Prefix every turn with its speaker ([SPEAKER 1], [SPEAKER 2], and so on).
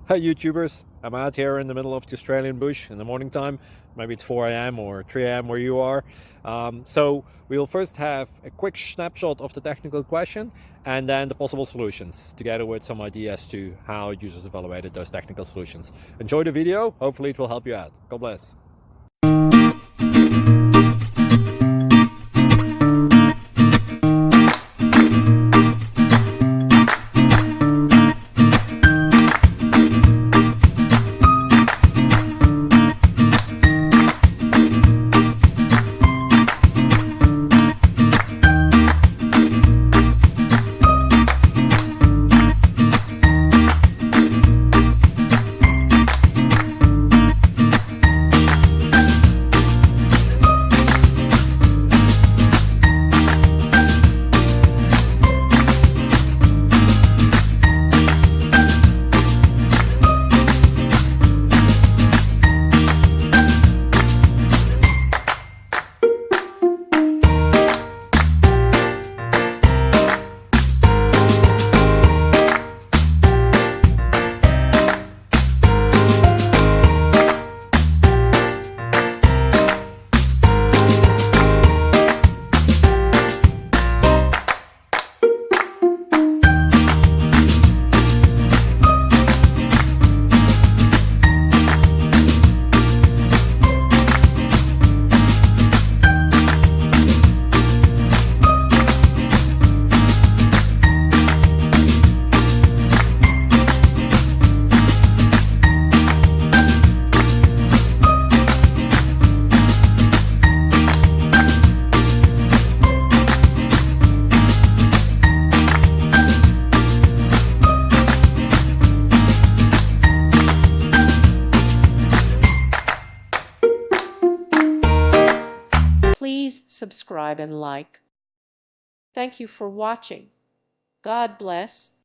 [SPEAKER 1] Hi YouTubers, I'm out here in the middle of the Australian bush in the morning time. Maybe it's 4 a.m. or 3 a.m. where you are. So we'll first have a quick snapshot of the technical question and then the possible solutions, together with some ideas to how users evaluated those technical solutions. Enjoy the video, hopefully it will help you out. God bless.
[SPEAKER 2] Please subscribe and like. Thank you for watching. God bless.